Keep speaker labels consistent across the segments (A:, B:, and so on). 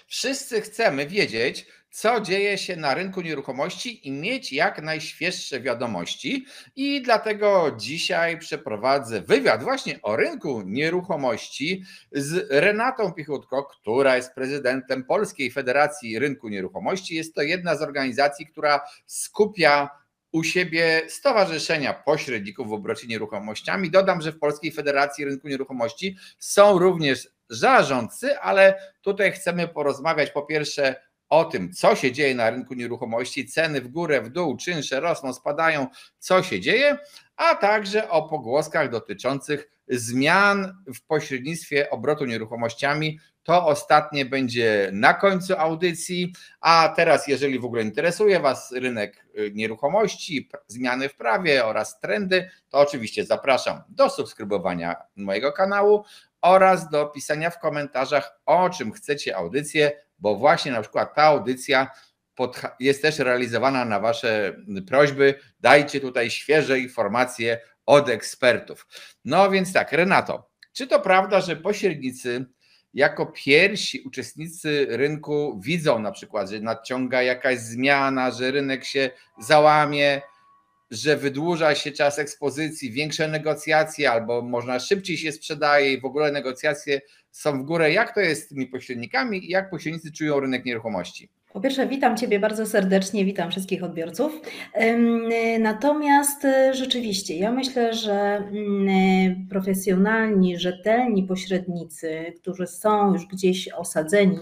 A: Wszyscy chcemy wiedzieć, co dzieje się na rynku nieruchomości i mieć jak najświeższe wiadomości. I dlatego dzisiaj przeprowadzę wywiad właśnie o rynku nieruchomości z Renatą Piechutko, która jest prezydentem Polskiej Federacji Rynku Nieruchomości. Jest to jedna z organizacji, która skupia u siebie stowarzyszenia pośredników w obrocie nieruchomościami. Dodam, że w Polskiej Federacji Rynku Nieruchomości są również zarządcy, ale tutaj chcemy porozmawiać po pierwsze o tym, co się dzieje na rynku nieruchomości, ceny w górę, w dół, czynsze rosną, spadają, co się dzieje, a także o pogłoskach dotyczących zmian w pośrednictwie obrotu nieruchomościami. To ostatnie będzie na końcu audycji, a teraz jeżeli w ogóle interesuje Was rynek nieruchomości, zmiany w prawie oraz trendy, to oczywiście zapraszam do subskrybowania mojego kanału oraz do pisania w komentarzach, o czym chcecie audycję, bo właśnie na przykład ta audycja jest też realizowana na Wasze prośby. Dajcie tutaj świeże informacje od ekspertów. No więc tak, Renato, czy to prawda, że pośrednicy jako pierwsi uczestnicy rynku widzą na przykład, że nadciąga jakaś zmiana, że rynek się załamie, że wydłuża się czas ekspozycji, większe negocjacje albo można szybciej się sprzedaje i w ogóle negocjacje są w górę? Jak to jest z tymi pośrednikami i jak pośrednicy czują rynek nieruchomości?
B: Po pierwsze, witam Ciebie bardzo serdecznie, witam wszystkich odbiorców. Natomiast rzeczywiście, ja myślę, że profesjonalni, rzetelni pośrednicy, którzy są już gdzieś osadzeni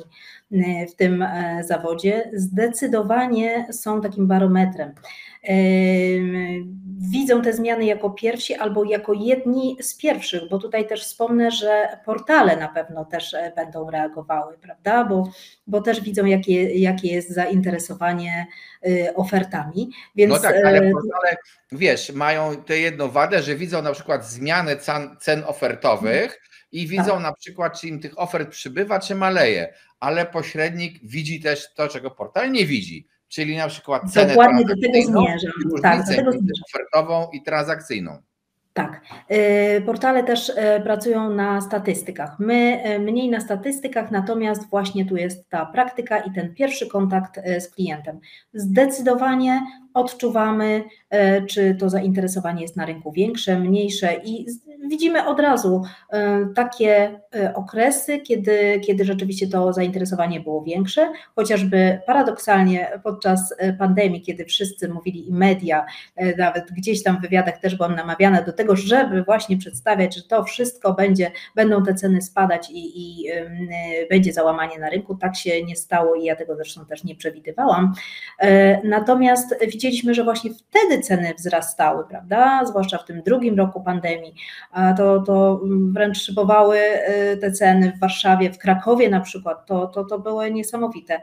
B: w tym zawodzie, zdecydowanie są takim barometrem. Widzą te zmiany jako pierwsi albo jako jedni z pierwszych, bo tutaj też wspomnę, że portale na pewno też będą reagowały, prawda? Bo też widzą, jakie jest zainteresowanie ofertami. Więc...
A: No tak, ale portale, wiesz, mają tę jedną wadę, że widzą na przykład zmianę cen ofertowych i widzą
B: tak.
A: na przykład, czy im tych ofert przybywa, czy maleje, ale pośrednik widzi też to, czego portal nie widzi. Czyli na przykład cenę
B: dokładnie do tego
A: transakcyjną
B: zmierzam.
A: i różnicę
B: Tak, do tego
A: między ofertową i transakcyjną.
B: Tak, portale też pracują na statystykach. My mniej na statystykach, natomiast właśnie tu jest ta praktyka i ten pierwszy kontakt z klientem. Zdecydowanie odczuwamy, czy to zainteresowanie jest na rynku większe, mniejsze i widzimy od razu takie okresy, kiedy rzeczywiście to zainteresowanie było większe, chociażby paradoksalnie podczas pandemii, kiedy wszyscy mówili i media, nawet gdzieś tam w wywiadach też byłam namawiana do tego, żeby właśnie przedstawiać, że to wszystko będą te ceny spadać i będzie załamanie na rynku. Tak się nie stało i ja tego zresztą też nie przewidywałam. Natomiast widzieliśmy, że właśnie wtedy ceny wzrastały, prawda? Zwłaszcza w tym drugim roku pandemii. To wręcz szybowały te ceny w Warszawie, w Krakowie na przykład. To były niesamowite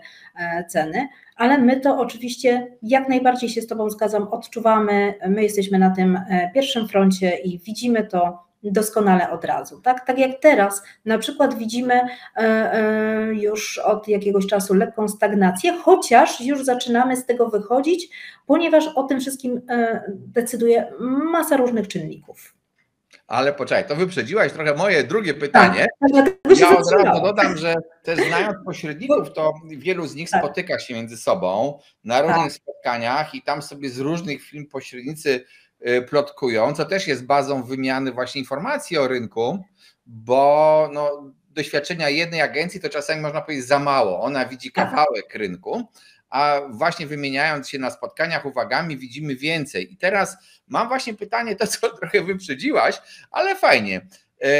B: ceny. Ale my to oczywiście jak najbardziej się z Tobą zgadzam, odczuwamy, my jesteśmy na tym pierwszym froncie i widzimy to doskonale od razu. Tak jak teraz na przykład widzimy już od jakiegoś czasu lekką stagnację, chociaż już zaczynamy z tego wychodzić, ponieważ o tym wszystkim decyduje masa różnych czynników.
A: Ale poczekaj, to wyprzedziłaś trochę moje drugie pytanie. Ja od razu dodam, że też znając pośredników, to wielu z nich spotyka się między sobą na różnych spotkaniach i tam sobie z różnych firm pośrednicy plotkują, co też jest bazą wymiany właśnie informacji o rynku, bo doświadczenia jednej agencji to czasami można powiedzieć za mało. Ona widzi kawałek rynku, a właśnie wymieniając się na spotkaniach uwagami widzimy więcej. I teraz mam właśnie pytanie, to co trochę wyprzedziłaś, ale fajnie.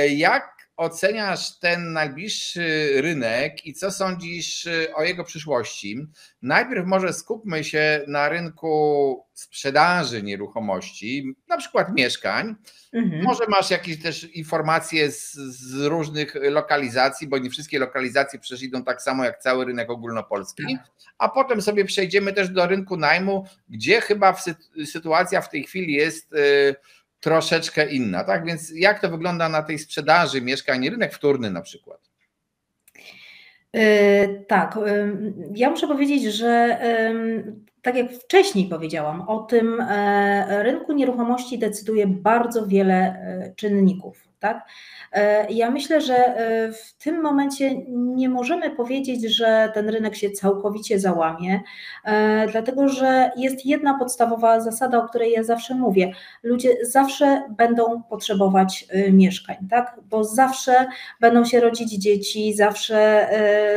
A: Jak oceniasz ten najbliższy rynek i co sądzisz o jego przyszłości? Najpierw może skupmy się na rynku sprzedaży nieruchomości, na przykład mieszkań. Może masz jakieś też informacje z różnych lokalizacji, bo nie wszystkie lokalizacje przecież idą tak samo jak cały rynek ogólnopolski, a potem sobie przejdziemy też do rynku najmu, gdzie chyba sytuacja w tej chwili jest troszeczkę inna, tak? Więc jak to wygląda na tej sprzedaży mieszkań, rynek wtórny na przykład?
B: Tak, ja muszę powiedzieć, że tak jak wcześniej powiedziałam, o tym rynku nieruchomości decyduje bardzo wiele czynników. tak? Ja myślę, że w tym momencie nie możemy powiedzieć, że ten rynek się całkowicie załamie, dlatego że jest jedna podstawowa zasada, o której ja zawsze mówię. Ludzie zawsze będą potrzebować mieszkań, tak? Bo zawsze będą się rodzić dzieci, zawsze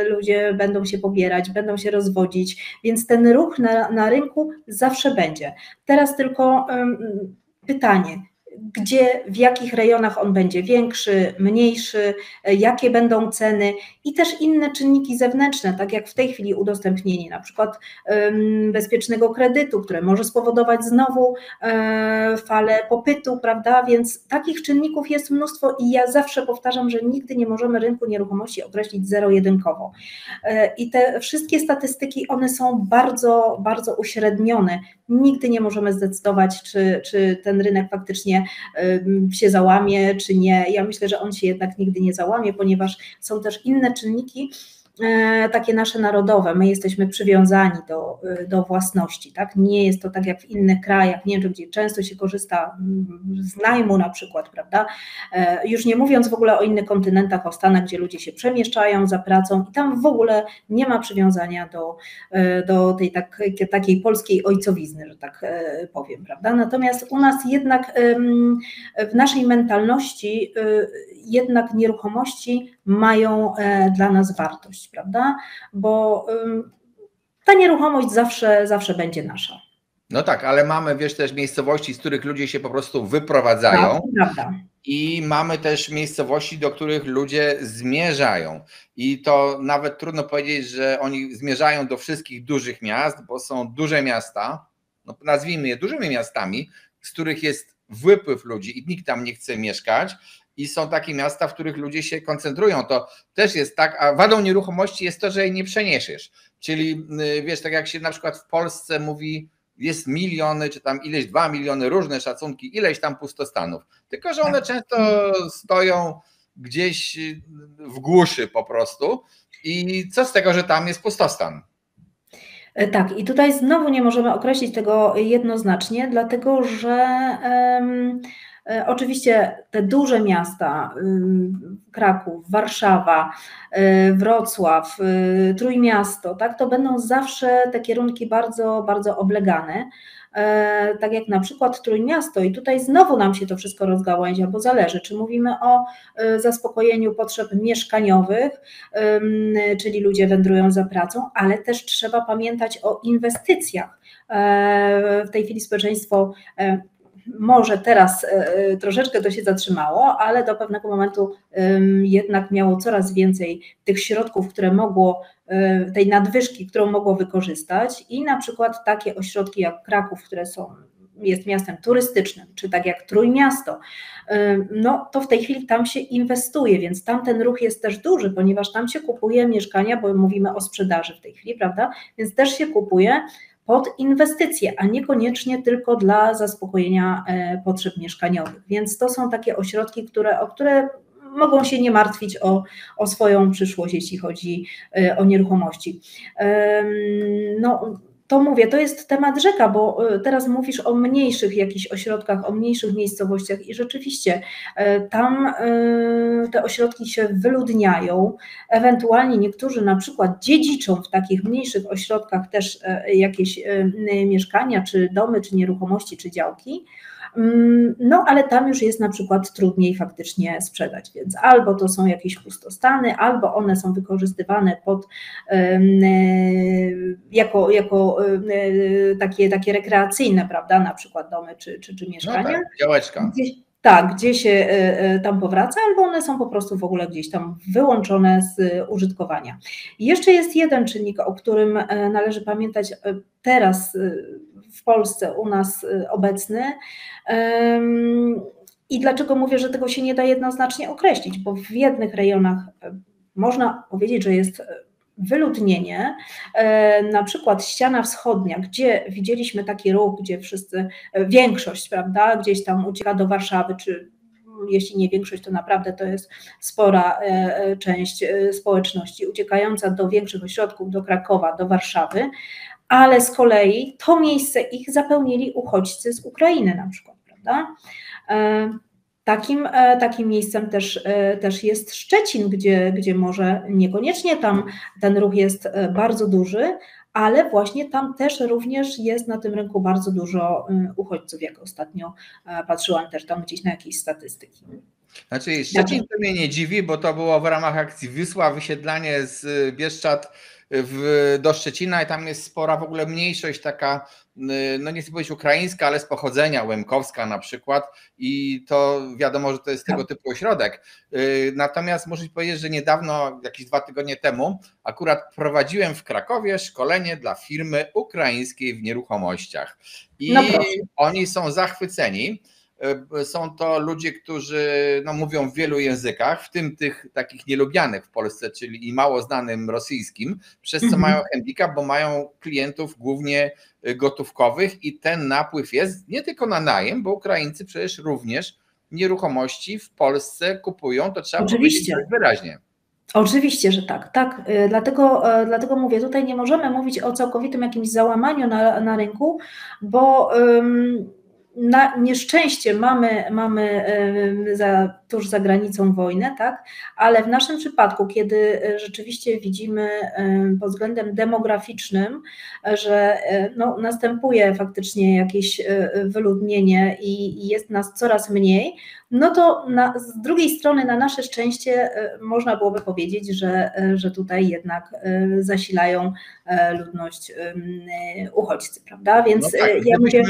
B: ludzie będą się pobierać, będą się rozwodzić, więc ten ruch na rynku zawsze będzie. Teraz tylko pytanie, gdzie, w jakich rejonach on będzie większy, mniejszy, jakie będą ceny i też inne czynniki zewnętrzne, tak jak w tej chwili udostępnienie na przykład bezpiecznego kredytu, które może spowodować znowu falę popytu, prawda, więc takich czynników jest mnóstwo i ja zawsze powtarzam, że nigdy nie możemy rynku nieruchomości określić zero-jedynkowo i te wszystkie statystyki, one są bardzo, bardzo uśrednione, nigdy nie możemy zdecydować, czy ten rynek faktycznie się załamie, czy nie. Ja myślę, że on się jednak nigdy nie załamie, ponieważ są też inne czynniki, takie nasze narodowe, my jesteśmy przywiązani do własności, tak? Nie jest to tak jak w innych krajach, nie wiem, gdzie często się korzysta z najmu na przykład, prawda? Już nie mówiąc w ogóle o innych kontynentach, o Stanach, gdzie ludzie się przemieszczają za pracą i tam w ogóle nie ma przywiązania do tej takiej polskiej ojcowizny, że tak powiem, prawda? Natomiast u nas jednak w naszej mentalności jednak nieruchomości mają dla nas wartość, prawda? Bo ta nieruchomość zawsze będzie nasza.
A: No tak, ale mamy, wiesz, też miejscowości, z których ludzie się po prostu wyprowadzają.
B: Tak, prawda.
A: I mamy też miejscowości, do których ludzie zmierzają. I to nawet trudno powiedzieć, że oni zmierzają do wszystkich dużych miast, bo są duże miasta, no nazwijmy je dużymi miastami, z których jest wypływ ludzi i nikt tam nie chce mieszkać. I są takie miasta, w których ludzie się koncentrują. To też jest tak, a wadą nieruchomości jest to, że jej nie przeniesiesz. Czyli wiesz, tak jak się na przykład w Polsce mówi, jest miliony, czy tam ileś 2 miliony, różne szacunki, ileś tam pustostanów. Tylko że one często stoją gdzieś w głuszy po prostu. I co z tego, że tam jest pustostan?
B: Tak, i tutaj znowu nie możemy określić tego jednoznacznie, dlatego że oczywiście te duże miasta, Kraków, Warszawa, Wrocław, Trójmiasto, tak, to będą zawsze te kierunki bardzo, bardzo oblegane. Tak jak na przykład Trójmiasto i tutaj znowu nam się to wszystko rozgałęzia, bo zależy, czy mówimy o zaspokojeniu potrzeb mieszkaniowych, czyli ludzie wędrują za pracą, ale też trzeba pamiętać o inwestycjach. W tej chwili społeczeństwo może teraz troszeczkę to się zatrzymało, ale do pewnego momentu jednak miało coraz więcej tych środków, które mogło, tej nadwyżki, którą mogło wykorzystać i na przykład takie ośrodki jak Kraków, które jest miastem turystycznym, czy tak jak Trójmiasto, no to w tej chwili tam się inwestuje, więc tam ten ruch jest też duży, ponieważ tam się kupuje mieszkania, bo mówimy o sprzedaży w tej chwili, prawda, więc też się kupuje pod inwestycje, a niekoniecznie tylko dla zaspokojenia potrzeb mieszkaniowych. Więc to są takie ośrodki, o które mogą się nie martwić o swoją przyszłość, jeśli chodzi o nieruchomości. No, to mówię, to jest temat rzeka, bo teraz mówisz o mniejszych jakichś ośrodkach, o mniejszych miejscowościach i rzeczywiście tam te ośrodki się wyludniają, ewentualnie niektórzy na przykład dziedziczą w takich mniejszych ośrodkach też jakieś mieszkania, czy domy, czy nieruchomości, czy działki. No, ale tam już jest na przykład trudniej faktycznie sprzedać, więc albo to są jakieś pustostany, albo one są wykorzystywane jako takie rekreacyjne, prawda, na przykład domy czy mieszkania.
A: No tak, działeczka.
B: Gdzie się tam powraca, albo one są po prostu w ogóle gdzieś tam wyłączone z użytkowania. I jeszcze jest jeden czynnik, o którym należy pamiętać teraz w Polsce, u nas obecny. I dlaczego mówię, że tego się nie da jednoznacznie określić, bo w jednych rejonach można powiedzieć, że jest wyludnienie, na przykład ściana wschodnia, gdzie widzieliśmy taki ruch, gdzie większość, prawda, gdzieś tam ucieka do Warszawy, czy jeśli nie większość, to naprawdę to jest spora część społeczności uciekająca do większych ośrodków, do Krakowa, do Warszawy, ale z kolei to miejsce ich zapełnili uchodźcy z Ukrainy na przykład, prawda? Takim miejscem też jest Szczecin, gdzie może niekoniecznie tam ten ruch jest bardzo duży, ale właśnie tam też również jest na tym rynku bardzo dużo uchodźców, jak ostatnio patrzyłam też tam gdzieś na jakieś statystyki.
A: Znaczy Szczecin to mnie nie dziwi, bo to było w ramach akcji Wisła, wysiedlanie z Bieszczad do Szczecina i tam jest spora w ogóle mniejszość taka, no nie chcę powiedzieć ukraińska, ale z pochodzenia, łemkowska na przykład i to wiadomo, że to jest tego typu ośrodek. Natomiast muszę powiedzieć, że niedawno, jakieś 2 tygodnie temu, akurat prowadziłem w Krakowie szkolenie dla firmy ukraińskiej w nieruchomościach i oni są zachwyceni. Są to ludzie, którzy mówią w wielu językach, w tym tych takich nielubianych w Polsce, czyli i mało znanym rosyjskim, przez co mają handicap, bo mają klientów głównie gotówkowych i ten napływ jest nie tylko na najem, bo Ukraińcy przecież również nieruchomości w Polsce kupują, to trzeba powiedzieć wyraźnie.
B: Oczywiście, że tak, tak. Dlatego mówię, tutaj nie możemy mówić o całkowitym jakimś załamaniu na rynku, bo na nieszczęście mamy tuż za granicą wojnę, tak? Ale w naszym przypadku, kiedy rzeczywiście widzimy pod względem demograficznym, że następuje faktycznie jakieś wyludnienie i jest nas coraz mniej, no to z drugiej strony na nasze szczęście można byłoby powiedzieć, że tutaj jednak zasilają ludność uchodźcy, prawda? Więc
A: no tak,
B: ja mówię...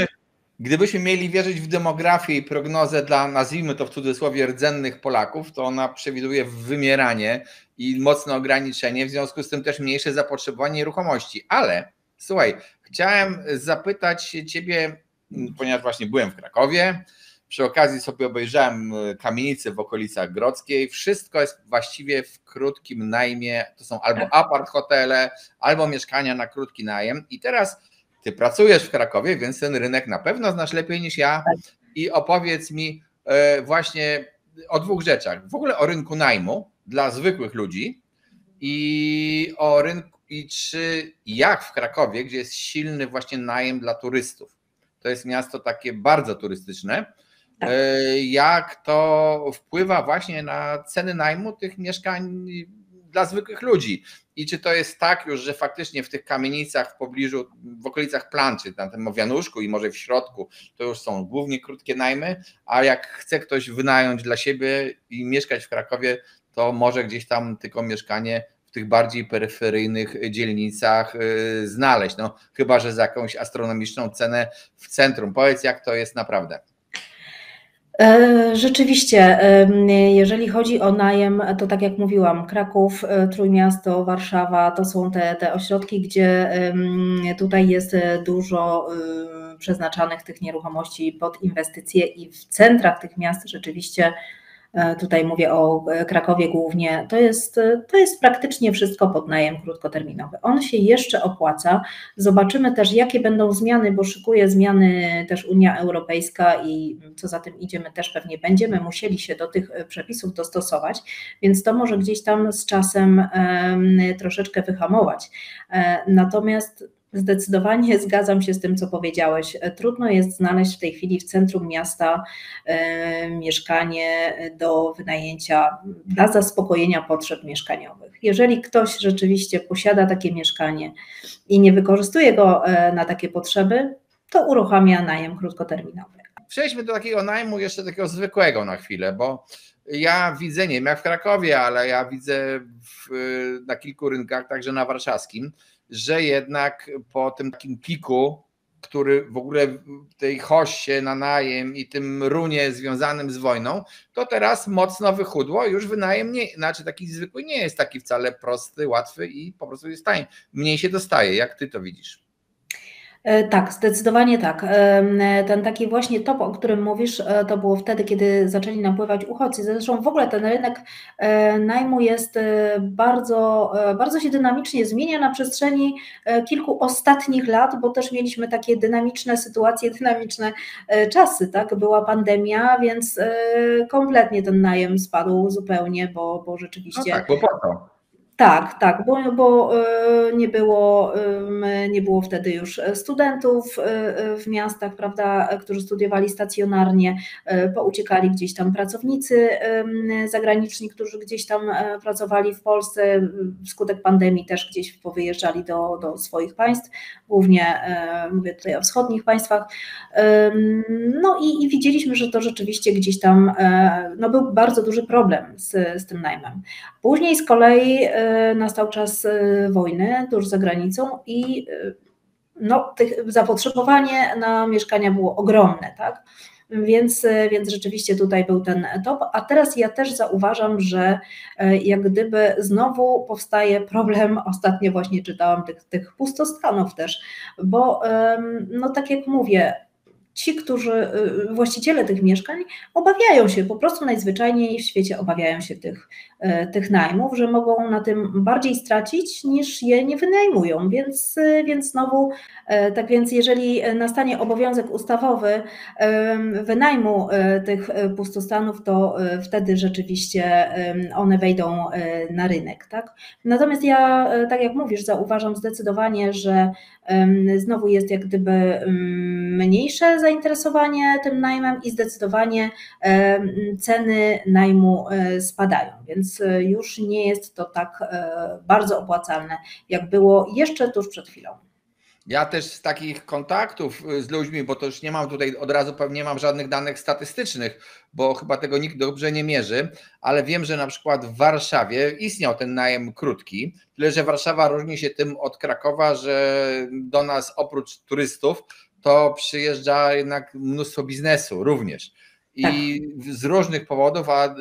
A: Gdybyśmy mieli wierzyć w demografię i prognozę dla, nazwijmy to w cudzysłowie, rdzennych Polaków, to ona przewiduje wymieranie i mocne ograniczenie, w związku z tym też mniejsze zapotrzebowanie nieruchomości. Ale słuchaj, chciałem zapytać Ciebie, ponieważ właśnie byłem w Krakowie, przy okazji sobie obejrzałem kamienice w okolicach Grodzkiej, wszystko jest właściwie w krótkim najmie, to są albo apart hotele, albo mieszkania na krótki najem i teraz Ty pracujesz w Krakowie, więc ten rynek na pewno znasz lepiej niż ja i opowiedz mi właśnie o 2 rzeczach. W ogóle o rynku najmu dla zwykłych ludzi i o rynku, jak w Krakowie, gdzie jest silny właśnie najem dla turystów. To jest miasto takie bardzo turystyczne. Jak to wpływa właśnie na ceny najmu tych mieszkań dla zwykłych ludzi. I czy to jest tak już, że faktycznie w tych kamienicach w pobliżu, w okolicach Plan, czy na tym Mowianuszku i może w środku, to już są głównie krótkie najmy, a jak chce ktoś wynająć dla siebie i mieszkać w Krakowie, to może gdzieś tam tylko mieszkanie w tych bardziej peryferyjnych dzielnicach znaleźć. No, chyba że za jakąś astronomiczną cenę w centrum. Powiedz, jak to jest naprawdę.
B: Rzeczywiście, jeżeli chodzi o najem, to tak jak mówiłam, Kraków, Trójmiasto, Warszawa, to są te ośrodki, gdzie tutaj jest dużo przeznaczanych tych nieruchomości pod inwestycje i w centrach tych miast rzeczywiście, tutaj mówię o Krakowie głównie, to jest praktycznie wszystko pod najem krótkoterminowy. On się jeszcze opłaca. Zobaczymy też, jakie będą zmiany, bo szykuje zmiany też Unia Europejska i co za tym idzie, my też pewnie będziemy musieli się do tych przepisów dostosować, więc to może gdzieś tam z czasem troszeczkę wyhamować. Natomiast zdecydowanie zgadzam się z tym, co powiedziałeś. Trudno jest znaleźć w tej chwili w centrum miasta mieszkanie do wynajęcia dla zaspokojenia potrzeb mieszkaniowych. Jeżeli ktoś rzeczywiście posiada takie mieszkanie i nie wykorzystuje go na takie potrzeby, to uruchamia najem krótkoterminowy.
A: Przejdźmy do takiego najmu jeszcze takiego zwykłego na chwilę, bo ja widzę, nie wiem jak w Krakowie, ale ja widzę na kilku rynkach, także na warszawskim, że jednak po tym takim piku, który w ogóle tej hoście na najem i tym runie związanym z wojną, to teraz mocno wychudło, już wynajem nie, znaczy taki zwykły nie jest taki wcale prosty, łatwy i po prostu jest taniej. Mniej się dostaje, jak ty to widzisz?
B: Tak, zdecydowanie tak. Ten taki właśnie top, o którym mówisz, to było wtedy, kiedy zaczęli napływać uchodźcy. Zresztą w ogóle ten rynek najmu jest bardzo, bardzo się dynamicznie zmienia na przestrzeni kilku ostatnich lat, bo też mieliśmy takie dynamiczne sytuacje, dynamiczne czasy, tak? Była pandemia, więc kompletnie ten najem spadł zupełnie, bo rzeczywiście...
A: No tak, bo po to.
B: Tak, tak, bo nie było wtedy już studentów w miastach, prawda, którzy studiowali stacjonarnie, pouciekali gdzieś tam pracownicy zagraniczni, którzy gdzieś tam pracowali w Polsce, wskutek pandemii też gdzieś powyjeżdżali do swoich państw, głównie mówię tutaj o wschodnich państwach. No i widzieliśmy, że to rzeczywiście gdzieś tam no, był bardzo duży problem z tym najmem. Później z kolei nastał czas wojny tuż za granicą i no, zapotrzebowanie na mieszkania było ogromne, tak? Więc rzeczywiście tutaj był ten top, a teraz ja też zauważam, że jak gdyby znowu powstaje problem, ostatnio właśnie czytałam tych pustostanów też, bo no tak jak mówię, właściciele tych mieszkań obawiają się, po prostu najzwyczajniej w świecie obawiają się tych najmów, że mogą na tym bardziej stracić niż je nie wynajmują, więc znowu, tak więc jeżeli nastanie obowiązek ustawowy wynajmu tych pustostanów, to wtedy rzeczywiście one wejdą na rynek, tak? Natomiast ja, tak jak mówisz, zauważam zdecydowanie, że znowu jest jak gdyby mniejsze zainteresowanie tym najmem i zdecydowanie ceny najmu spadają, więc już nie jest to tak bardzo opłacalne, jak było jeszcze tuż przed chwilą.
A: Ja też z takich kontaktów z ludźmi, bo to już nie mam tutaj od razu, pewnie nie mam żadnych danych statystycznych, bo chyba tego nikt dobrze nie mierzy, ale wiem, że na przykład w Warszawie istniał ten najem krótki, tyle że Warszawa różni się tym od Krakowa, że do nas oprócz turystów to przyjeżdża jednak mnóstwo biznesu również. I z różnych powodów, a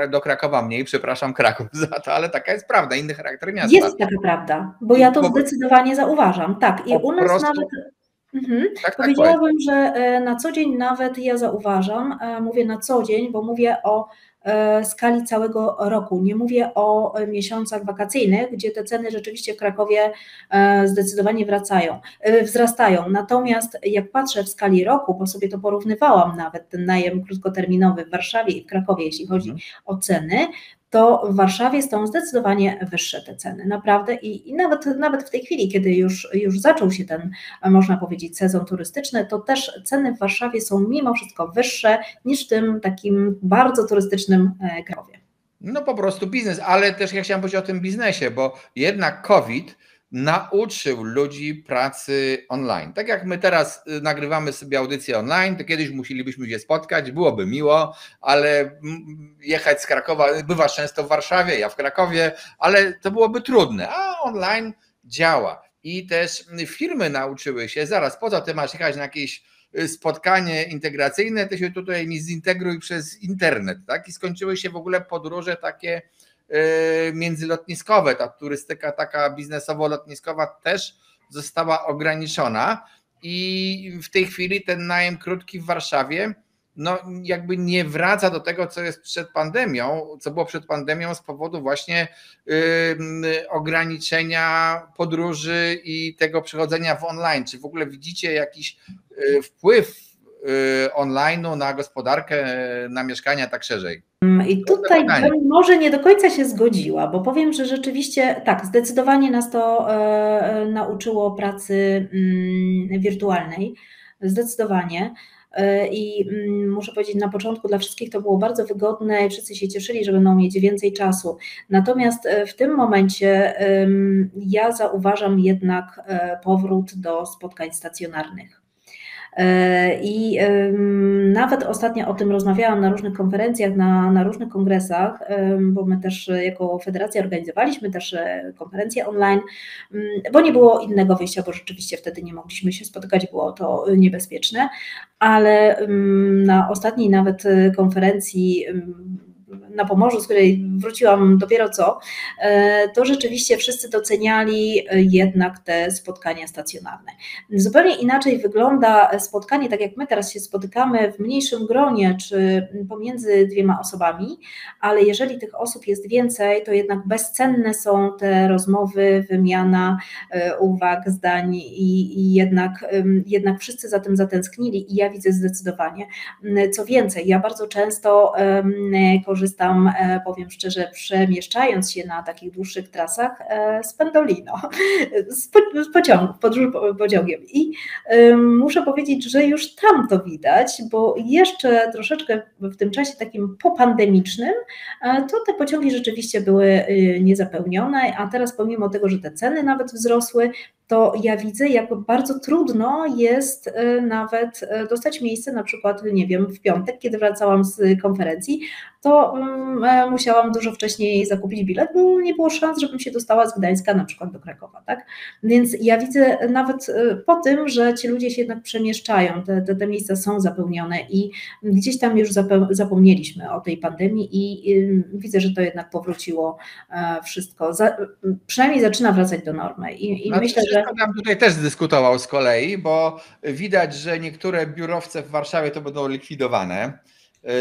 A: do Krakowa mniej, przepraszam Kraków za to, ale taka jest prawda, inny charakter miasta.
B: Jest taka prawda, bo ja to zdecydowanie zauważam, tak. I u nas nawet powiedziałabym, że na co dzień nawet ja zauważam, mówię na co dzień, bo mówię o skali całego roku. Nie mówię o miesiącach wakacyjnych, gdzie te ceny rzeczywiście w Krakowie zdecydowanie wzrastają. Natomiast jak patrzę w skali roku, bo sobie to porównywałam nawet ten najem krótkoterminowy w Warszawie i w Krakowie, jeśli chodzi o ceny, to w Warszawie są zdecydowanie wyższe te ceny, naprawdę i nawet w tej chwili, kiedy już zaczął się ten, można powiedzieć, sezon turystyczny, to też ceny w Warszawie są mimo wszystko wyższe niż w tym takim bardzo turystycznym Krakowie.
A: No po prostu biznes, ale też ja chciałem powiedzieć o tym biznesie, bo jednak COVID nauczył ludzi pracy online. Tak jak my teraz nagrywamy sobie audycję online, to kiedyś musielibyśmy się spotkać, byłoby miło, ale jechać z Krakowa, bywasz często w Warszawie, ja w Krakowie, ale to byłoby trudne, a online działa. I też firmy nauczyły się, zaraz po co ty masz jechać na jakieś spotkanie integracyjne, ty się tutaj mi zintegruj przez internet, tak? I skończyły się w ogóle podróże takie międzylotniskowe, ta turystyka taka biznesowo-lotniskowa też została ograniczona i w tej chwili ten najem krótki w Warszawie no jakby nie wraca do tego, co jest przed pandemią, co było przed pandemią z powodu właśnie ograniczenia podróży i tego przechodzenia w online. Czy w ogóle widzicie jakiś wpływ online'u na gospodarkę, na mieszkania tak szerzej?
B: I tutaj może nie do końca się zgodziła, bo powiem, że rzeczywiście tak, zdecydowanie nas to nauczyło pracy wirtualnej, zdecydowanie. I muszę powiedzieć, na początku dla wszystkich to było bardzo wygodne i wszyscy się cieszyli, że będą mieć więcej czasu. Natomiast w tym momencie ja zauważam jednak powrót do spotkań stacjonarnych. I nawet ostatnio o tym rozmawiałam na różnych konferencjach, na różnych kongresach, bo my też jako federacja organizowaliśmy też konferencje online, bo nie było innego wyjścia, bo rzeczywiście wtedy nie mogliśmy się spotykać, było to niebezpieczne, ale na ostatniej nawet konferencji na Pomorzu, z której wróciłam dopiero co, to rzeczywiście wszyscy doceniali jednak te spotkania stacjonarne. Zupełnie inaczej wygląda spotkanie, tak jak my teraz się spotykamy w mniejszym gronie, czy pomiędzy dwiema osobami, ale jeżeli tych osób jest więcej, to jednak bezcenne są te rozmowy, wymiana uwag, zdań i jednak wszyscy za tym zatęsknili i ja widzę zdecydowanie. Co więcej, ja bardzo często korzystam korzystam, powiem szczerze, przemieszczając się na takich dłuższych trasach z Pendolino, z pociągu, podróż pociągiem. I muszę powiedzieć, że już tam to widać, bo jeszcze troszeczkę w tym czasie takim popandemicznym to te pociągi rzeczywiście były niezapełnione, a teraz pomimo tego, że te ceny nawet wzrosły, to ja widzę, jak bardzo trudno jest nawet dostać miejsce, na przykład, nie wiem, w piątek, kiedy wracałam z konferencji, to musiałam dużo wcześniej zakupić bilet, bo nie było szans, żebym się dostała z Gdańska na przykład do Krakowa, tak? Więc ja widzę nawet po tym, że ci ludzie się jednak przemieszczają, te miejsca są zapełnione i gdzieś tam już zapomnieliśmy o tej pandemii i widzę, że to jednak powróciło wszystko, przynajmniej zaczyna wracać do normy i
A: Znaczy,
B: myślę, że...
A: Ja bym tutaj też dyskutował z kolei, bo widać, że niektóre biurowce w Warszawie to będą likwidowane.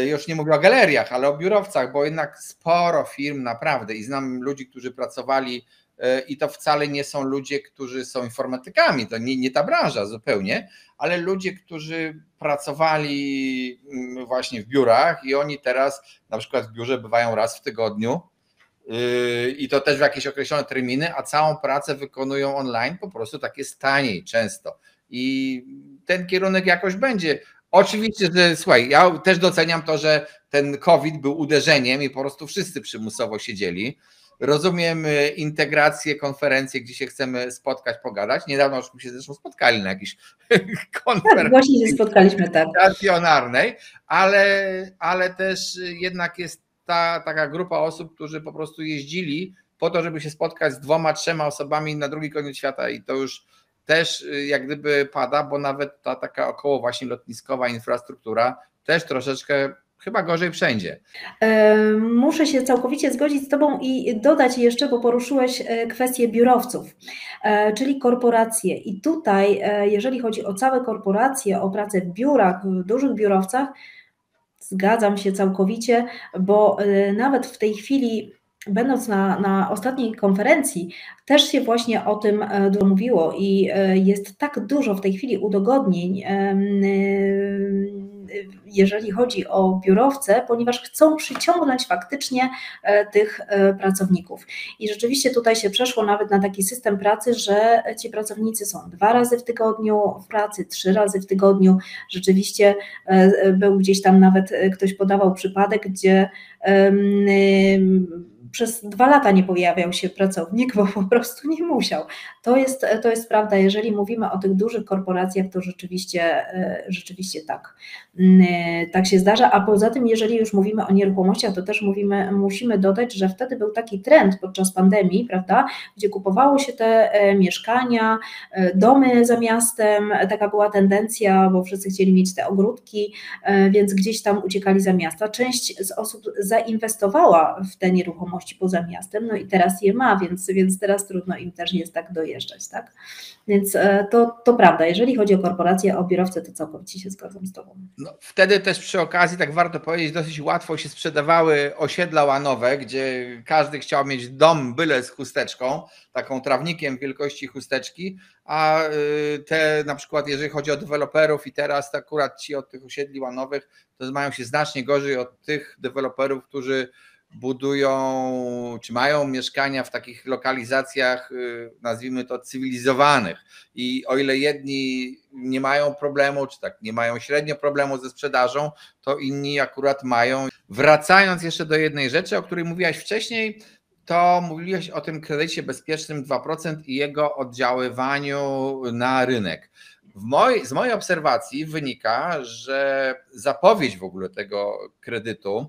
A: Już nie mówię o galeriach, ale o biurowcach, bo jednak sporo firm naprawdę i znam ludzi, którzy pracowali i to wcale nie są ludzie, którzy są informatykami, to nie ta branża zupełnie, ale ludzie, którzy pracowali właśnie w biurach i oni teraz na przykład w biurze bywają raz w tygodniu i to też w jakieś określone terminy, a całą pracę wykonują online, po prostu tak jest taniej często i ten kierunek jakoś będzie. Oczywiście, że słuchaj, ja też doceniam to, że ten COVID był uderzeniem i po prostu wszyscy przymusowo siedzieli. Rozumiem integrację, konferencje, gdzie się chcemy spotkać, pogadać. Niedawno już się zresztą spotkali na jakiejś konferencji.
B: Tak, właśnie się spotkaliśmy, tak.
A: Stacjonarnej, ale też jednak jest ta taka grupa osób, którzy po prostu jeździli po to, żeby się spotkać z 2-3 osobami na drugi koniec świata i to już też jak gdyby pada, bo nawet ta taka około właśnie lotniskowa infrastruktura też troszeczkę chyba gorzej wszędzie.
B: Muszę się całkowicie zgodzić z Tobą i dodać jeszcze, bo poruszyłeś kwestię biurowców, czyli korporacje. I tutaj, jeżeli chodzi o całe korporacje, o pracę w biurach, w dużych biurowcach, zgadzam się całkowicie, bo nawet w tej chwili, będąc na ostatniej konferencji, też się właśnie o tym dużo mówiło i jest tak dużo w tej chwili udogodnień, jeżeli chodzi o biurowce, ponieważ chcą przyciągnąć faktycznie tych pracowników. I rzeczywiście tutaj się przeszło nawet na taki system pracy, że ci pracownicy są 2 razy w tygodniu w pracy, 3 razy w tygodniu. Rzeczywiście był gdzieś tam nawet, ktoś podawał przypadek, gdzie przez 2 lata nie pojawiał się pracownik, bo po prostu nie musiał. To jest prawda, jeżeli mówimy o tych dużych korporacjach, to rzeczywiście tak się zdarza, a poza tym, jeżeli już mówimy o nieruchomościach, to też musimy dodać, że wtedy był taki trend podczas pandemii, prawda, gdzie kupowało się te mieszkania, domy za miastem, taka była tendencja, bo wszyscy chcieli mieć te ogródki, więc gdzieś tam uciekali za miasta. Część z osób zainwestowała w te nieruchomości poza miastem, no i teraz je ma, więc teraz trudno im też jest tak dojeżdżać, tak? Więc to prawda, jeżeli chodzi o korporacje, o biurowce, to całkowicie się zgadzam z Tobą.
A: No, wtedy też przy okazji, tak warto powiedzieć, dosyć łatwo się sprzedawały osiedla łanowe, gdzie każdy chciał mieć dom byle z chusteczką, taką trawnikiem wielkości chusteczki, a te na przykład jeżeli chodzi o deweloperów i teraz to akurat ci od tych osiedli łanowych, to mają się znacznie gorzej od tych deweloperów, którzy budują, czy mają mieszkania w takich lokalizacjach, nazwijmy to cywilizowanych i o ile jedni nie mają problemu, czy tak nie mają średnio problemu ze sprzedażą, to inni akurat mają. Wracając jeszcze do jednej rzeczy, o której mówiłaś wcześniej, to mówiłeś o tym kredycie bezpiecznym 2% i jego oddziaływaniu na rynek. Z mojej obserwacji wynika, że zapowiedź w ogóle tego kredytu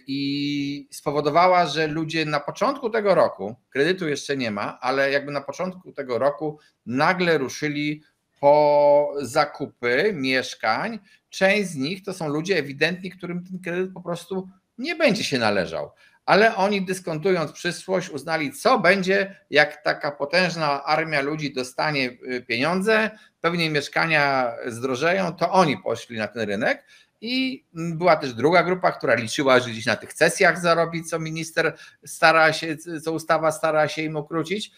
A: i spowodowała, że ludzie na początku tego roku, kredytu jeszcze nie ma, ale jakby na początku tego roku nagle ruszyli po zakupy mieszkań. Część z nich to są ludzie ewidentni, którym ten kredyt po prostu nie będzie się należał. Ale oni dyskontując przyszłość uznali, co będzie, jak taka potężna armia ludzi dostanie pieniądze, pewnie mieszkania zdrożeją, to oni poszli na ten rynek. I była też druga grupa, która liczyła, że gdzieś na tych cesjach zarobi, co minister stara się, co ustawa stara się im ukrócić.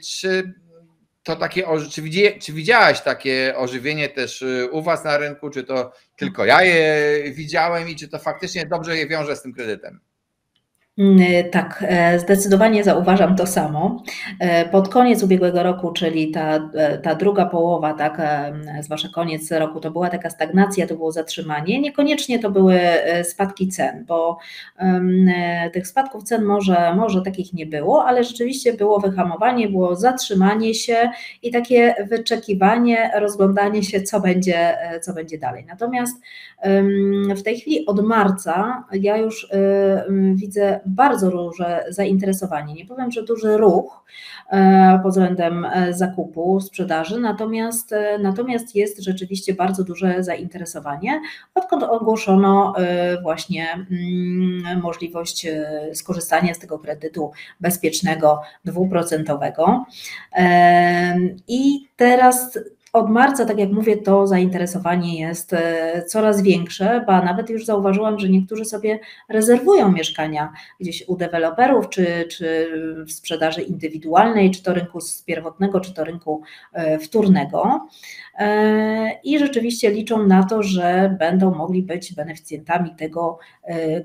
A: Czy to takie, czy widziałaś takie ożywienie też u Was na rynku, czy to tylko ja je widziałem i czy to faktycznie dobrze je wiąże z tym kredytem?
B: Tak, zdecydowanie zauważam to samo. Pod koniec ubiegłego roku, czyli ta druga połowa, tak, zwłaszcza koniec roku, to była taka stagnacja, to było zatrzymanie. Niekoniecznie to były spadki cen, bo tych spadków cen może takich nie było, ale rzeczywiście było wyhamowanie, było zatrzymanie się i takie wyczekiwanie, rozglądanie się, co będzie dalej. Natomiast w tej chwili od marca ja już widzę bardzo duże zainteresowanie. Nie powiem, że duży ruch pod względem zakupu, sprzedaży, natomiast jest rzeczywiście bardzo duże zainteresowanie, odkąd ogłoszono właśnie możliwość skorzystania z tego kredytu bezpiecznego 2%. I teraz od marca, tak jak mówię, to zainteresowanie jest coraz większe, ba nawet już zauważyłam, że niektórzy sobie rezerwują mieszkania gdzieś u deweloperów, czy w sprzedaży indywidualnej, czy to rynku pierwotnego, czy to rynku wtórnego. I rzeczywiście liczą na to, że będą mogli być beneficjentami tego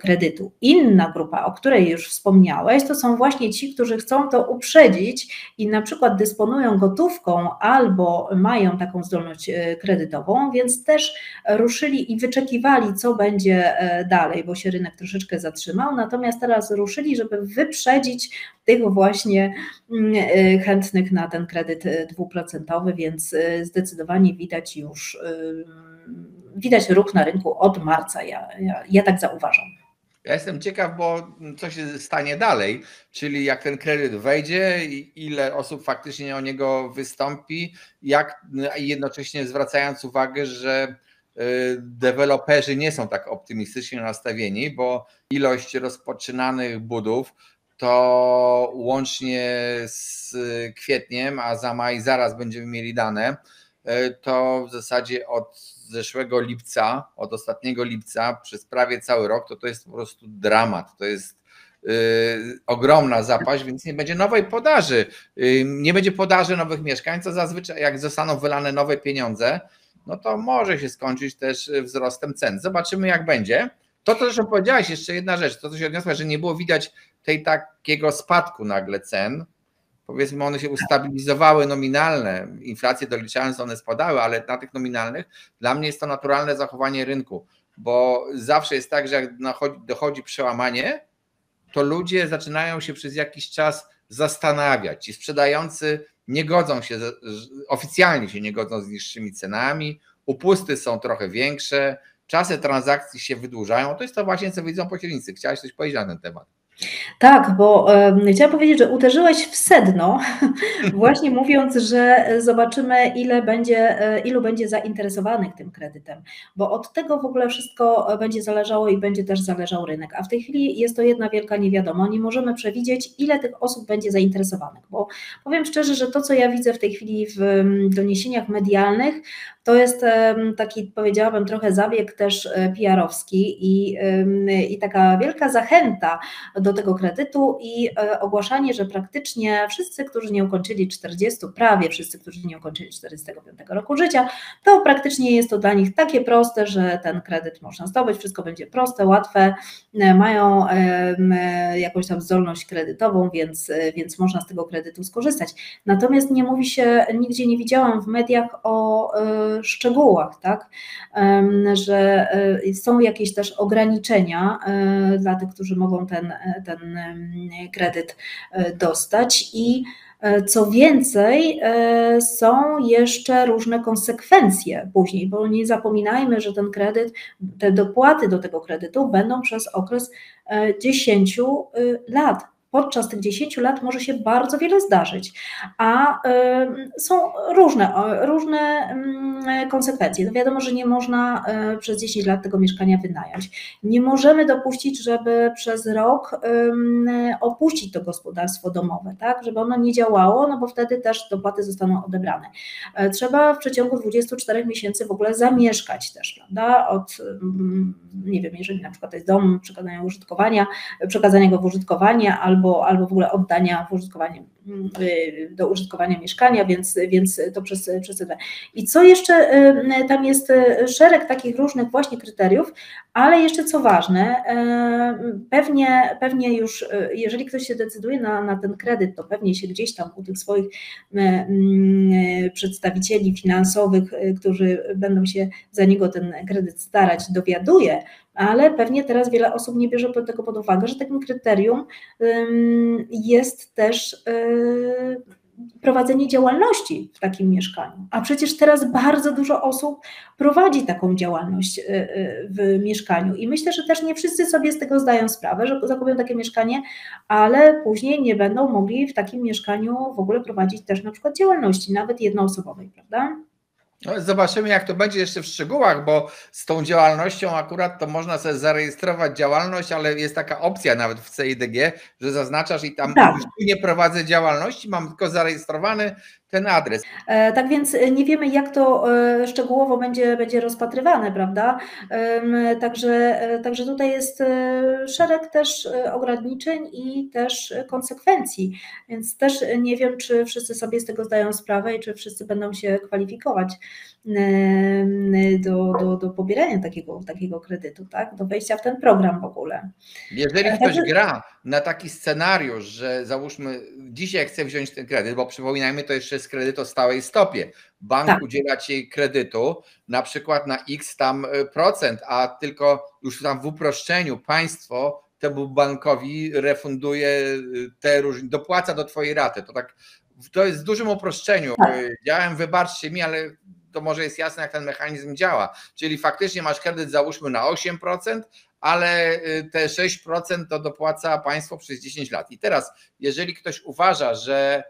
B: kredytu. Inna grupa, o której już wspomniałeś, to są właśnie ci, którzy chcą to uprzedzić i na przykład dysponują gotówką albo mają taką zdolność kredytową, więc też ruszyli i wyczekiwali, co będzie dalej, bo się rynek troszeczkę zatrzymał, natomiast teraz ruszyli, żeby wyprzedzić tych właśnie chętnych na ten kredyt 2%, więc zdecydowanie widać ruch na rynku od marca, ja tak zauważam.
A: Ja jestem ciekaw, bo co się stanie dalej, czyli jak ten kredyt wejdzie, ile osób faktycznie o niego wystąpi, i jednocześnie zwracając uwagę, że deweloperzy nie są tak optymistycznie nastawieni, bo ilość rozpoczynanych budów to łącznie z kwietniem, a za maj zaraz będziemy mieli dane, to w zasadzie od zeszłego lipca, od ostatniego lipca przez prawie cały rok, to jest po prostu dramat. To jest ogromna zapaść, więc nie będzie nowej podaży. Nie będzie podaży nowych mieszkań, co zazwyczaj jak zostaną wylane nowe pieniądze, no to może się skończyć też wzrostem cen. Zobaczymy, jak będzie. To zresztą powiedziałaś, jeszcze jedna rzecz, to co się odniosłaś, że nie było widać takiego spadku nagle cen. Powiedzmy, one się ustabilizowały nominalne, inflację doliczając, one spadały, ale na tych nominalnych dla mnie jest to naturalne zachowanie rynku, bo zawsze jest tak, że jak dochodzi przełamanie, to ludzie zaczynają się przez jakiś czas zastanawiać. Ci sprzedający nie godzą się, oficjalnie się nie godzą z niższymi cenami, upusty są trochę większe, czasy transakcji się wydłużają. To jest to właśnie, co widzą pośrednicy. Chciałaś coś powiedzieć na ten temat?
B: Tak, bo chciałam powiedzieć, że uderzyłeś w sedno, właśnie mówiąc, że zobaczymy, ilu będzie zainteresowanych tym kredytem, bo od tego w ogóle wszystko będzie zależało i będzie też zależał rynek, a w tej chwili jest to jedna wielka niewiadoma, nie możemy przewidzieć, ile tych osób będzie zainteresowanych, bo powiem szczerze, że to, co ja widzę w tej chwili w doniesieniach medialnych, to jest taki, powiedziałabym, trochę zabieg też PR-owski i taka wielka zachęta do tego kredytu i ogłaszanie, że praktycznie wszyscy, którzy nie ukończyli 40, prawie wszyscy, którzy nie ukończyli 45 roku życia, to praktycznie jest to dla nich takie proste, że ten kredyt można zdobyć, wszystko będzie proste, łatwe, mają jakąś tam zdolność kredytową, więc można z tego kredytu skorzystać. Natomiast nie mówi się, nigdzie nie widziałam w mediach o szczegółach, tak, że są jakieś też ograniczenia dla tych, którzy mogą ten kredyt dostać i co więcej, są jeszcze różne konsekwencje później, bo nie zapominajmy, że ten kredyt, te dopłaty do tego kredytu będą przez okres 10 lat. Podczas tych 10 lat może się bardzo wiele zdarzyć, a są różne konsekwencje. No wiadomo, że nie można przez 10 lat tego mieszkania wynająć. Nie możemy dopuścić, żeby przez rok opuścić to gospodarstwo domowe, tak, żeby ono nie działało, no bo wtedy też dopłaty zostaną odebrane. Trzeba w przeciągu 24 miesięcy w ogóle zamieszkać też, prawda, nie wiem, jeżeli na przykład to jest dom, przekazania go w użytkowanie albo w ogóle oddania w użytkowanie, do użytkowania mieszkania, więc to przez te. I co jeszcze, tam jest szereg takich różnych właśnie kryteriów, ale jeszcze co ważne, pewnie już, jeżeli ktoś się decyduje na ten kredyt, to pewnie się gdzieś tam u tych swoich przedstawicieli finansowych, którzy będą się za niego ten kredyt starać, dowiaduje, ale pewnie teraz wiele osób nie bierze tego pod uwagę, że takim kryterium jest też prowadzenie działalności w takim mieszkaniu. A przecież teraz bardzo dużo osób prowadzi taką działalność w mieszkaniu i myślę, że też nie wszyscy sobie z tego zdają sprawę, że zakupią takie mieszkanie, ale później nie będą mogli w takim mieszkaniu w ogóle prowadzić też na przykład działalności, nawet jednoosobowej, prawda?
A: No, zobaczymy, jak to będzie jeszcze w szczegółach, bo z tą działalnością akurat to można sobie zarejestrować działalność, ale jest taka opcja nawet w CEIDG, że zaznaczasz i tam
B: Tak.
A: już nie prowadzę działalności, mam tylko zarejestrowany ten adres.
B: Tak więc nie wiemy, jak to szczegółowo będzie rozpatrywane, prawda? Także tutaj jest szereg też ograniczeń i też konsekwencji, więc też nie wiem, czy wszyscy sobie z tego zdają sprawę i czy wszyscy będą się kwalifikować do pobierania takiego kredytu, tak? Do wejścia w ten program w ogóle.
A: Jeżeli ktoś gra na taki scenariusz, że załóżmy dzisiaj chce wziąć ten kredyt, bo przypominajmy, to jeszcze jest kredyt o stałej stopie. Bank udziela ci kredytu na przykład na X tam procent, a tylko już tam w uproszczeniu państwo temu bankowi refunduje te różnice, dopłaca do twojej raty. To jest w dużym uproszczeniu. Działałem, wybaczcie mi, ale to może jest jasne, jak ten mechanizm działa. Czyli faktycznie masz kredyt, załóżmy na 8%, ale te 6% to dopłaca państwo przez 10 lat. I teraz, jeżeli ktoś uważa, że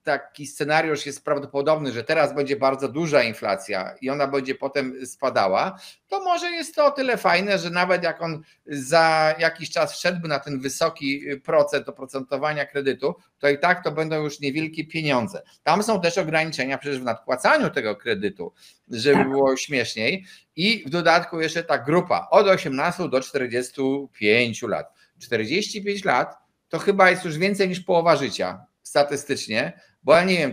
A: taki scenariusz jest prawdopodobny, że teraz będzie bardzo duża inflacja i ona będzie potem spadała, to może jest to o tyle fajne, że nawet jak on za jakiś czas wszedłby na ten wysoki procent oprocentowania kredytu, to i tak to będą już niewielkie pieniądze. Tam są też ograniczenia przecież w nadpłacaniu tego kredytu, żeby było śmieszniej. I w dodatku jeszcze ta grupa od 18 do 45 lat. 45 lat to chyba jest już więcej niż połowa życia statystycznie, bo ja nie wiem,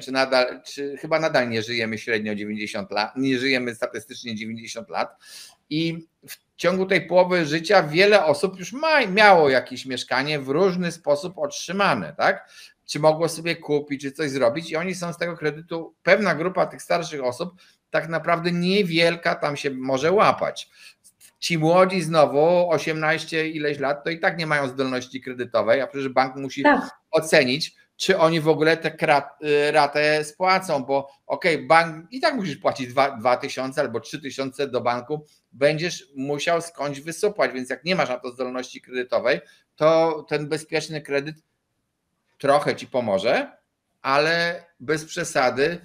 A: czy chyba nadal nie żyjemy średnio 90 lat, nie żyjemy statystycznie 90 lat i w ciągu tej połowy życia wiele osób już miało jakieś mieszkanie w różny sposób otrzymane, tak? Czy mogło sobie kupić, czy coś zrobić i oni są z tego kredytu, pewna grupa tych starszych osób tak naprawdę niewielka tam się może łapać. Ci młodzi znowu 18 ileś lat to i tak nie mają zdolności kredytowej, a przecież bank musi ocenić, czy oni w ogóle tę ratę spłacą, bo bank i tak musisz płacić 2000 albo 3000 do banku, będziesz musiał skądś wysupłać, więc jak nie masz na to zdolności kredytowej, to ten bezpieczny kredyt trochę ci pomoże, ale bez przesady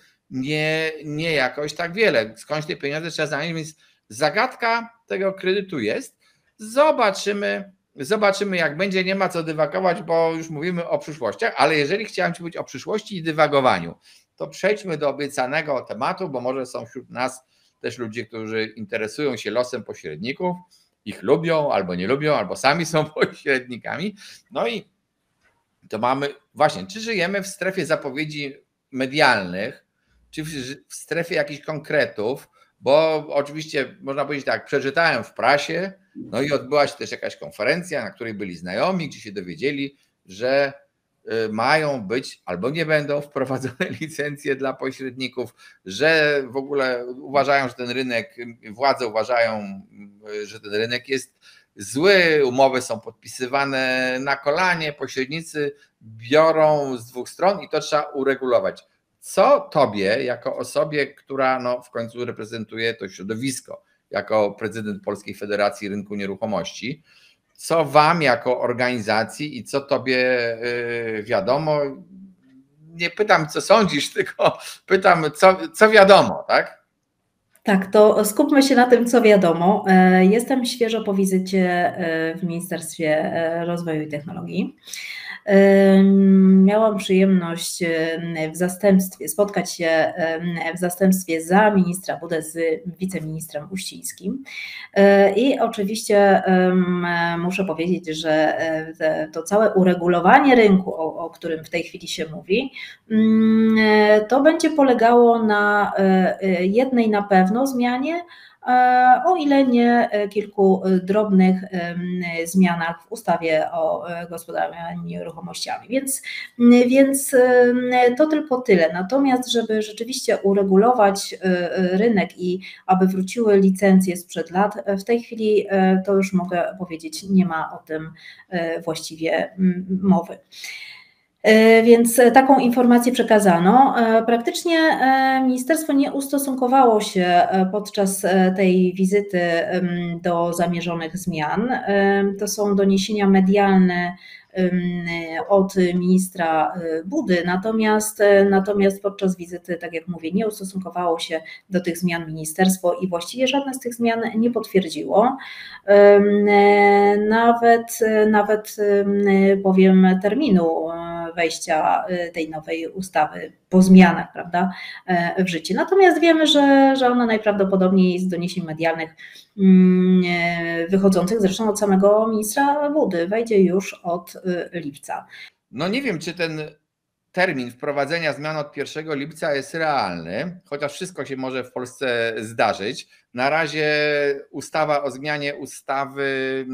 A: nie jakoś tak wiele. Skądś te pieniądze trzeba znaleźć, więc zagadka tego kredytu jest. Zobaczymy, jak będzie, nie ma co dywagować, bo już mówimy o przyszłościach, ale jeżeli chciałem ci mówić o przyszłości i dywagowaniu, to przejdźmy do obiecanego tematu, bo może są wśród nas też ludzie, którzy interesują się losem pośredników, ich lubią albo nie lubią, albo sami są pośrednikami. No i to mamy właśnie, czy żyjemy w strefie zapowiedzi medialnych, czy w strefie jakichś konkretów, bo oczywiście można powiedzieć tak, przeczytałem w prasie, no i odbyła się też jakaś konferencja, na której byli znajomi, gdzie się dowiedzieli, że mają być albo nie będą wprowadzone licencje dla pośredników, że w ogóle uważają, że ten rynek, władze uważają, że ten rynek jest zły, umowy są podpisywane na kolanie, pośrednicy biorą z dwóch stron i to trzeba uregulować. Co tobie, jako osobie, która w końcu reprezentuje to środowisko, jako prezydent Polskiej Federacji Rynku Nieruchomości, co wam jako organizacji i co tobie wiadomo? Nie pytam, co sądzisz, tylko pytam, co wiadomo, tak?
B: Tak, to skupmy się na tym, co wiadomo. Jestem świeżo po wizycie w Ministerstwie Rozwoju i Technologii. Miałam przyjemność w zastępstwie spotkać się w zastępstwie za ministra Budę z wiceministrem Uścińskim. I oczywiście muszę powiedzieć, że to całe uregulowanie rynku, o którym w tej chwili się mówi, to będzie polegało na jednej na pewno zmianie, o ile nie kilku drobnych zmianach w ustawie o gospodarowaniu nieruchomościami. Więc to tylko tyle. Natomiast, żeby rzeczywiście uregulować rynek i aby wróciły licencje sprzed lat, w tej chwili to już mogę powiedzieć, nie ma o tym właściwie mowy. Więc taką informację przekazano. Praktycznie ministerstwo nie ustosunkowało się podczas tej wizyty do zamierzonych zmian. To są doniesienia medialne od ministra Budy, natomiast podczas wizyty, tak jak mówię, nie ustosunkowało się do tych zmian ministerstwo i właściwie żadne z tych zmian nie potwierdziło. Nawet powiem terminu wejścia tej nowej ustawy po zmianach, prawda, w życie. Natomiast wiemy, że ona najprawdopodobniej z doniesień medialnych wychodzących zresztą od samego ministra Budy wejdzie już od lipca.
A: No nie wiem, czy ten termin wprowadzenia zmian od 1 lipca jest realny, chociaż wszystko się może w Polsce zdarzyć. Na razie ustawa o zmianie ustawy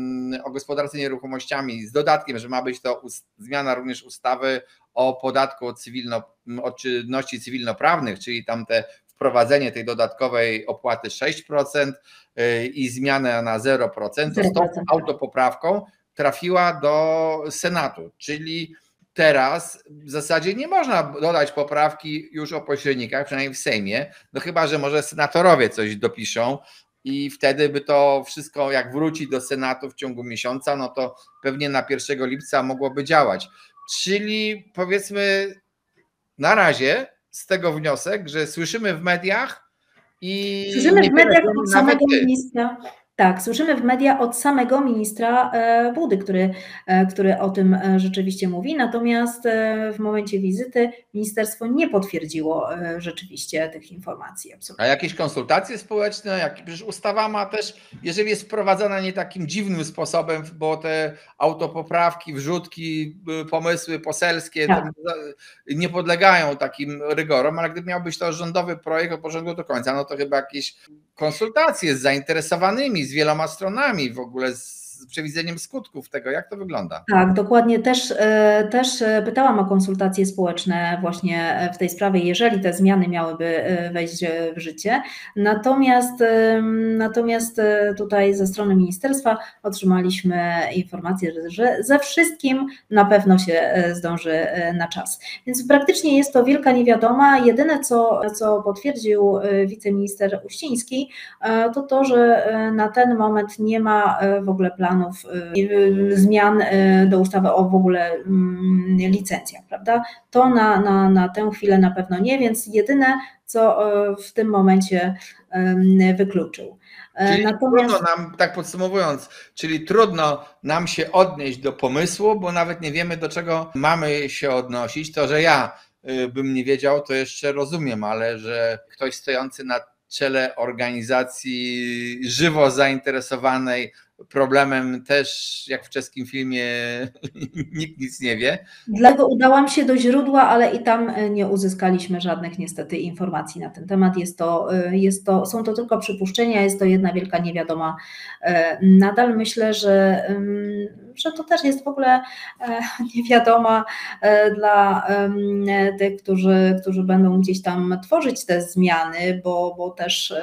A: o gospodarce nieruchomościami z dodatkiem, że ma być to zmiana również ustawy o podatku od czynności cywilnoprawnych, czyli tamte wprowadzenie tej dodatkowej opłaty 6% i zmianę na 0%, to z tą autopoprawką trafiła do Senatu, czyli teraz w zasadzie nie można dodać poprawki już o pośrednikach, przynajmniej w Sejmie, no chyba że może senatorowie coś dopiszą i wtedy by to wszystko, jak wróci do Senatu w ciągu miesiąca, no to pewnie na 1 lipca mogłoby działać. Czyli powiedzmy na razie z tego wniosek, że słyszymy w mediach i
B: słyszymy w mediach od samego ministra. Tak, słyszymy w mediach od samego ministra Budy, który o tym rzeczywiście mówi, natomiast w momencie wizyty ministerstwo nie potwierdziło rzeczywiście tych informacji. Absolutnie.
A: A jakieś konsultacje społeczne, przecież ustawa ma też, jeżeli jest wprowadzana nie takim dziwnym sposobem, bo te autopoprawki, wrzutki, pomysły poselskie nie podlegają takim rygorom, ale gdyby miał być to rządowy projekt od początku do końca, no to chyba jakieś konsultacje z zainteresowanymi, z wieloma stronami, w ogóle z przewidzeniem skutków tego, jak to wygląda.
B: Tak, dokładnie. Też pytałam o konsultacje społeczne właśnie w tej sprawie, jeżeli te zmiany miałyby wejść w życie. Natomiast tutaj ze strony ministerstwa otrzymaliśmy informację, że ze wszystkim na pewno się zdąży na czas. Więc praktycznie jest to wielka niewiadoma. Jedyne, co potwierdził wiceminister Uściński, to, że na ten moment nie ma w ogóle planów zmian do ustawy o w ogóle licencjach, prawda? To na tę chwilę na pewno nie, więc jedyne, co w tym momencie wykluczył.
A: Czyli trudno nam, tak podsumowując, trudno nam się odnieść do pomysłu, bo nawet nie wiemy, do czego mamy się odnosić. To, że ja bym nie wiedział, to jeszcze rozumiem, ale że ktoś stojący na czele organizacji żywo zainteresowanej problemem też, jak w czeskim filmie, nikt nic nie wie.
B: Dlatego udałam się do źródła, ale i tam nie uzyskaliśmy żadnych niestety informacji na ten temat. Są to tylko przypuszczenia, jest to jedna wielka niewiadoma. Nadal myślę, że to też jest w ogóle niewiadoma dla tych, którzy będą gdzieś tam tworzyć te zmiany, bo też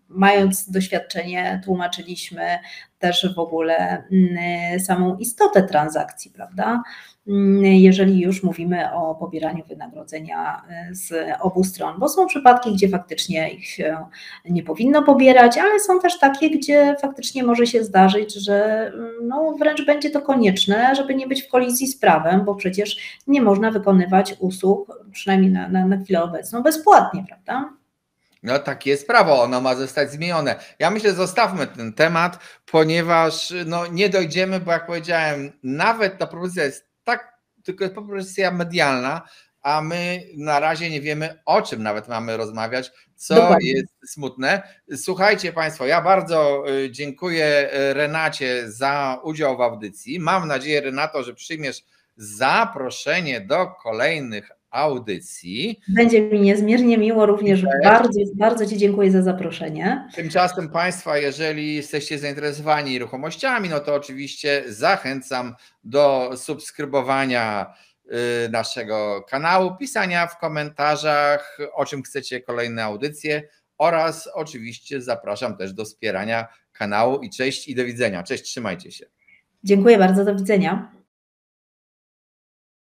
B: mając doświadczenie tłumaczyliśmy też w ogóle samą istotę transakcji, prawda? Jeżeli już mówimy o pobieraniu wynagrodzenia z obu stron, bo są przypadki, gdzie faktycznie ich się nie powinno pobierać, ale są też takie, gdzie faktycznie może się zdarzyć, że wręcz będzie to konieczne, żeby nie być w kolizji z prawem, bo przecież nie można wykonywać usług, przynajmniej na chwilę obecną, bezpłatnie, prawda?
A: No takie jest prawo, ono ma zostać zmienione. Ja myślę, zostawmy ten temat, ponieważ no, nie dojdziemy, bo jak powiedziałem, nawet ta propozycja jest tylko jest propozycja medialna, a my na razie nie wiemy, o czym nawet mamy rozmawiać, co
B: Dokładnie.
A: jest smutne. Słuchajcie Państwo, ja bardzo dziękuję Renacie za udział w audycji. Mam nadzieję, Renato, że przyjmiesz zaproszenie do kolejnych audycji.
B: Będzie mi niezmiernie miło, również bardzo, bardzo Ci dziękuję za zaproszenie.
A: Tymczasem Państwa, jeżeli jesteście zainteresowani nieruchomościami, no to oczywiście zachęcam do subskrybowania naszego kanału, pisania w komentarzach, o czym chcecie kolejne audycje oraz oczywiście zapraszam też do wspierania kanału i cześć i do widzenia. Cześć, trzymajcie się.
B: Dziękuję bardzo, do widzenia.